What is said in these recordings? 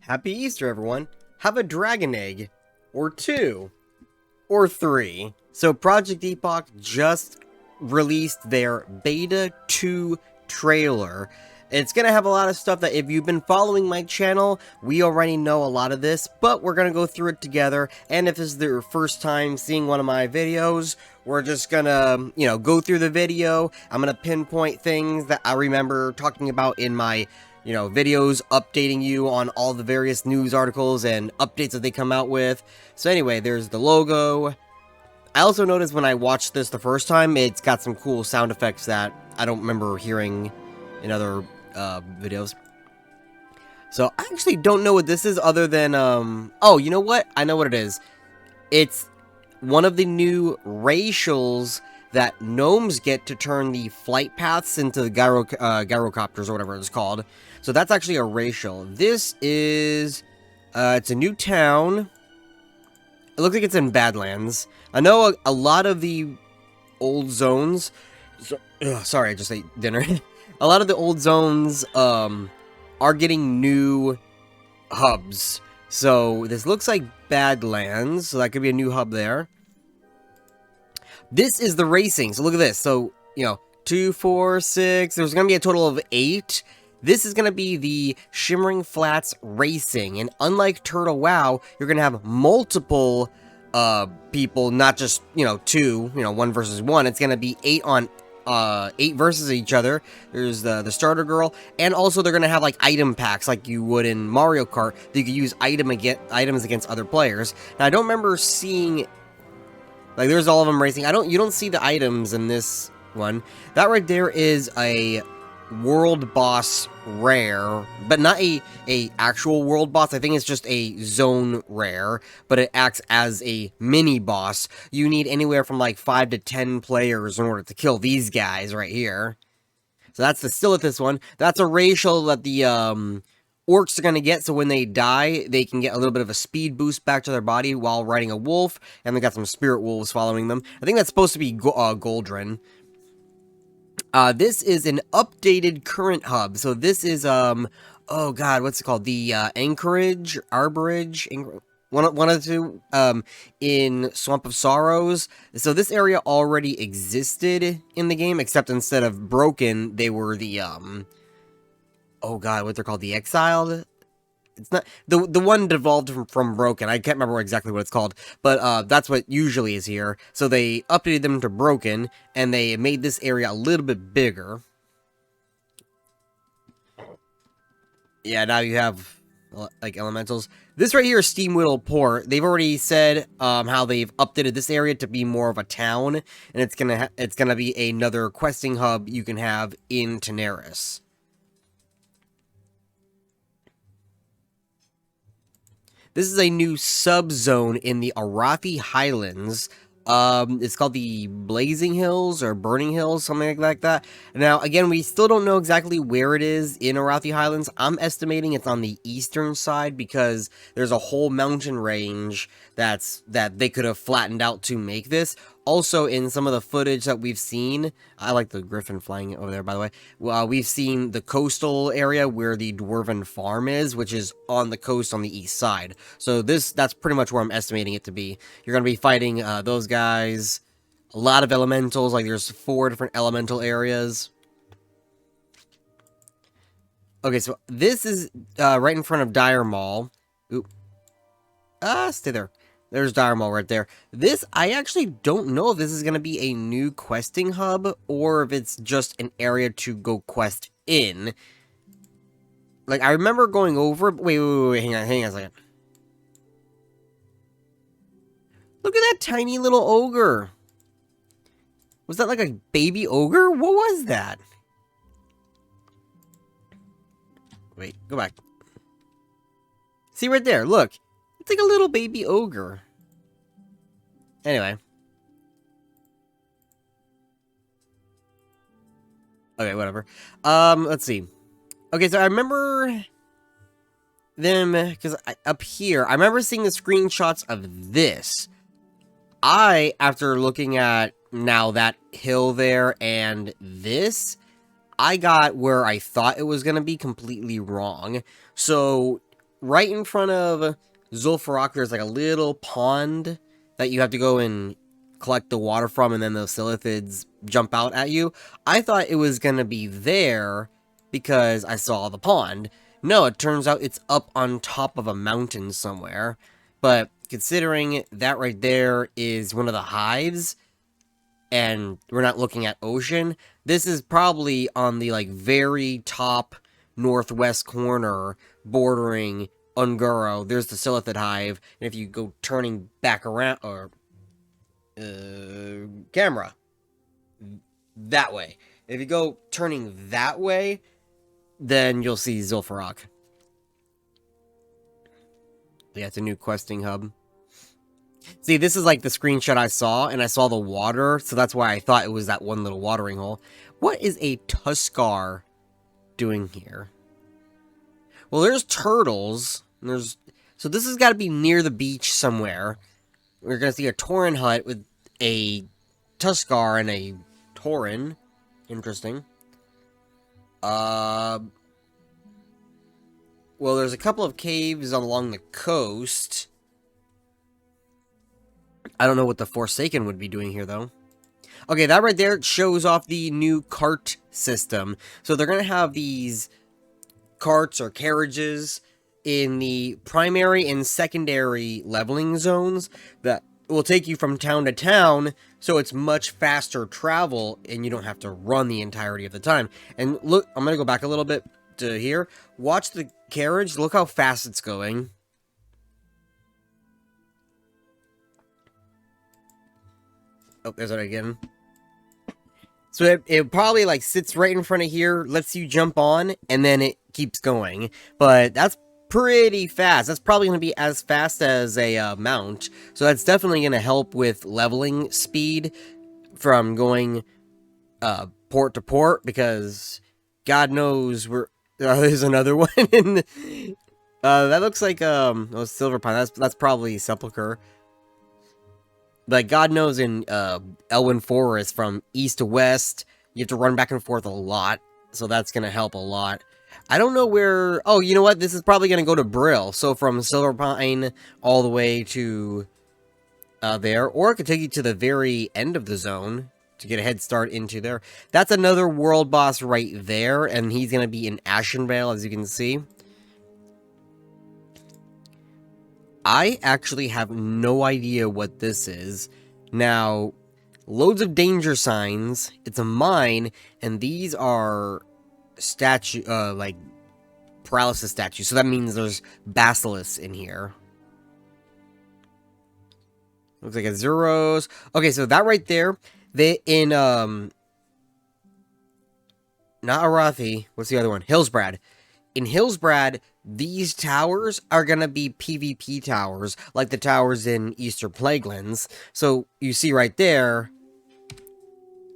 Happy Easter, everyone. Have a dragon egg, or two, or three. So Project Epoch just released their Beta 2 trailer. It's going to have a lot of stuff that if you've been following my channel, we already know a lot of this, but we're going to go through it together. And if this is your first time seeing one of my videos, we're just going to, go through the video. I'm going to pinpoint things that I remember talking about in my videos, updating you on all the various news articles and updates that they come out with. So anyway, there's the logo. I also noticed when I watched this the first time, it's got some cool sound effects that I don't remember hearing in other videos. So I actually don't know what this is other than, oh, you know what? I know what it is. It's one of the new racials that gnomes get to turn the flight paths into the gyrocopters or whatever it's called. So that's actually a racial. This is, it's a new town. It looks like it's in Badlands. I know a lot of the old zones, sorry, I just ate dinner. A lot of the old zones, are getting new hubs. So this looks like Badlands, so that could be a new hub there. This is the racing. So look at this. So, 2, 4, 6. There's going to be a total of 8. This is going to be the Shimmering Flats Racing. And unlike Turtle WoW, you're going to have multiple people, not just, 2, 1 versus 1. It's going to be 8 on 8 versus each other. There's the starter girl. And also they're going to have like item packs like you would in Mario Kart that you could use items against other players. Now I don't remember seeing, like, there's all of them racing. You don't see the items in this one. That right there is a world boss rare, but not a actual world boss. I think it's just a zone rare, but it acts as a mini boss. You need anywhere from like 5 to 10 players in order to kill these guys right here. So that's the Silithus one. That's a racial that the orcs are going to get, so when they die, they can get a little bit of a speed boost back to their body while riding a wolf, and they got some spirit wolves following them. I think that's supposed to be Goldrin. This is an updated current hub, so this is, oh god, what's it called? The, Anchorage, Arborage, one of the two, in Swamp of Sorrows. So this area already existed in the game, except instead of broken, they were the, oh god, what they're called, the Exiled? It's not, the one devolved from Broken, I can't remember exactly what it's called, but, that's what usually is here. So they updated them to Broken, and they made this area a little bit bigger. Yeah, now you have, like, elementals. This right here is Steam Whittle Port. They've already said, how they've updated this area to be more of a town, and it's gonna be another questing hub you can have in Tanaris. This is a new sub-zone in the Arathi Highlands. It's called the Blazing Hills or Burning Hills, something like that. Now, again, we still don't know exactly where it is in Arathi Highlands. I'm estimating it's on the eastern side because there's a whole mountain range that they could have flattened out to make this. Also, in some of the footage that we've seen, I like the griffin flying over there, by the way. We've seen the coastal area where the Dwarven Farm is, which is on the coast on the east side. So that's pretty much where I'm estimating it to be. You're going to be fighting those guys, a lot of elementals, like there's 4 different elemental areas. Okay, so this is right in front of Dire Mall. Oop. Stay there. There's Dire Mall right there. This, I actually don't know if this is going to be a new questing hub, or if it's just an area to go quest in. Like, I remember going over... Wait, hang on a second. Look at that tiny little ogre. Was that like a baby ogre? What was that? Wait, go back. See right there, look. It's like a little baby ogre. Anyway. Okay, whatever. Let's see. Okay, so I remember them, because up here, I remember seeing the screenshots of this. After looking at now that hill there and this, I got where I thought it was going to be completely wrong. So right in front of Zul'Farrak, there's like a little pond that you have to go and collect the water from, and then the Silithids jump out at you. I thought it was going to be there because I saw the pond. No, it turns out it's up on top of a mountain somewhere. But considering that right there is one of the hives, and we're not looking at ocean, this is probably on the like very top northwest corner bordering Ungoro. There's the Silithid hive, and if you go turning back around, or camera that way, if you go turning that way, then you'll see Zul'Farrak. Yeah, it's a new questing hub. See, this is like the screenshot I saw, and I saw the water, so that's why I thought it was that one little watering hole. What is a Tuskar doing here? Well, there's turtles. So this has got to be near the beach somewhere. We're going to see a Tauren hut with a Tuskar and a Tauren. Interesting. Well, there's a couple of caves along the coast. I don't know what the Forsaken would be doing here, though. Okay, that right there shows off the new cart system. So they're going to have these carts or carriages in the primary and secondary leveling zones that will take you from town to town, so it's much faster travel and you don't have to run the entirety of the time. And look, I'm going to go back a little bit to here. Watch the carriage. Look how fast it's going. Oh, there's it again. So it probably like sits right in front of here, lets you jump on, and then it keeps going. But that's pretty fast. That's probably going to be as fast as a mount. So that's definitely going to help with leveling speed from going port to port, because God knows we're... there's another one in... that looks like Silver Pine. That's probably Sepulchre. But God knows in Elwyn Forest, from east to west, you have to run back and forth a lot. So that's going to help a lot. I don't know where... Oh, you know what? This is probably going to go to Brill. So from Silver Pine all the way to there. Or it could take you to the very end of the zone to get a head start into there. That's another world boss right there. And he's going to be in Ashenvale, as you can see. I actually have no idea what this is. Now, loads of danger signs. It's a mine, and these are like paralysis statues. So that means there's basilisks in here. Looks like a Zeros. Okay, so that right there, they in not Arathi. What's the other one? Hillsbrad. In Hillsbrad, these towers are going to be PvP towers, like the towers in Easter Plaguelands. So, you see right there,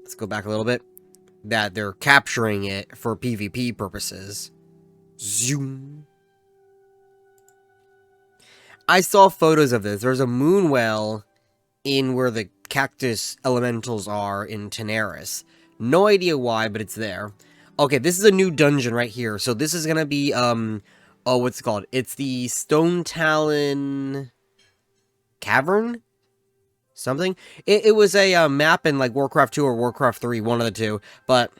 let's go back a little bit, that they're capturing it for PvP purposes. Zoom. I saw photos of this. There's a moonwell in where the cactus elementals are in Tenaris. No idea why, but it's there. Okay, this is a new dungeon right here. So this is going to be, oh, what's it called? It's the Stone Talon Cavern? Something? It was a map in, like, Warcraft 2 or Warcraft 3, one of the two. But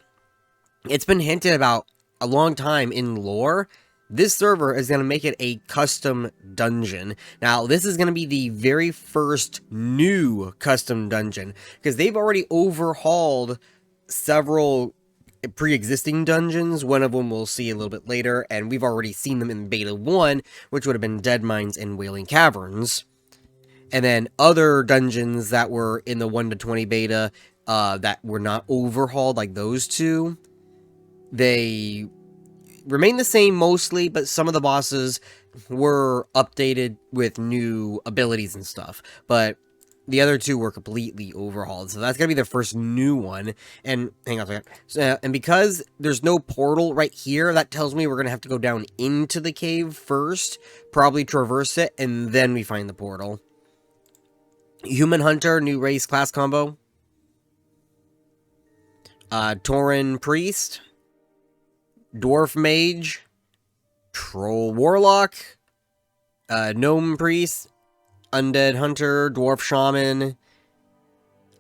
it's been hinted about a long time in lore. This server is going to make it a custom dungeon. Now, this is going to be the very first new custom dungeon, because they've already overhauled several pre-existing dungeons. One of them we'll see a little bit later, and we've already seen them in Beta 1, which would have been Dead Mines and Wailing Caverns. And then other dungeons that were in the 1 to 20 beta that were not overhauled, like those two, they remain the same mostly, but some of the bosses were updated with new abilities and stuff. But the other two were completely overhauled, so that's gonna be the first new one. And hang on a second. And because there's no portal right here, that tells me we're gonna have to go down into the cave first, probably traverse it, and then we find the portal. Human Hunter, new race class combo. Tauren Priest. Dwarf Mage. Troll Warlock. Gnome Priest, Undead Hunter, Dwarf Shaman,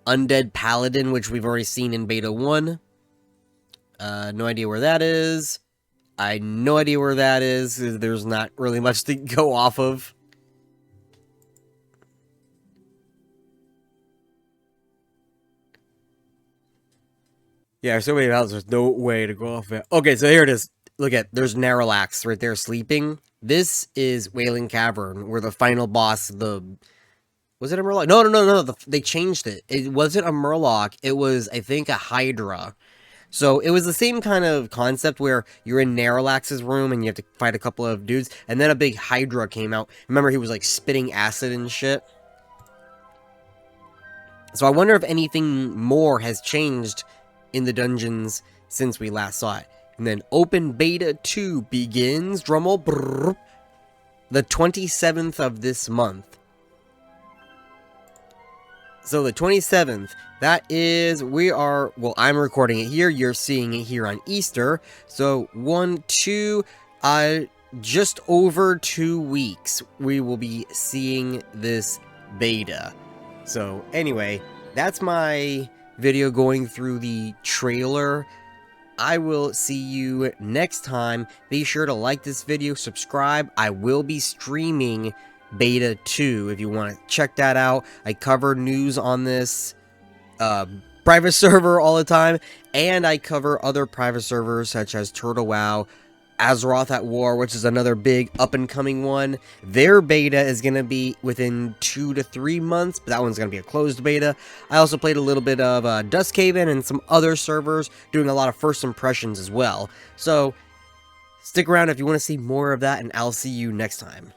Undead Paladin, which we've already seen in Beta 1. No idea where that is. I no idea where that is. There's not really much to go off of. Yeah, there's so many battles, there's no way to go off it. Okay, so here it is. Look at, there's Narralax right there sleeping. This is Wailing Cavern, where the final boss, was it a Murloc? No. They changed it. It wasn't a Murloc. It was, I think, a Hydra. So it was the same kind of concept where you're in Narralax's room and you have to fight a couple of dudes, and then a big Hydra came out. Remember, he was like spitting acid and shit. So I wonder if anything more has changed in the dungeons since we last saw it. And then Open Beta 2 begins, drumroll, brrr, the 27th of this month. So the 27th, that is, I'm recording it here, you're seeing it here on Easter. So 1, 2, just over 2 weeks, we will be seeing this beta. So anyway, that's my video going through the trailer. I will see you next time. Be sure to like this video, subscribe. I will be streaming Beta 2 if you want to check that out. I cover news on this private server all the time, and I cover other private servers such as Turtle WoW, Azeroth at War, which is another big up-and-coming one. Their beta is going to be within 2 to 3 months, but that one's going to be a closed beta. I also played a little bit of Duskhaven and some other servers, doing a lot of first impressions as well. So, stick around if you want to see more of that, and I'll see you next time.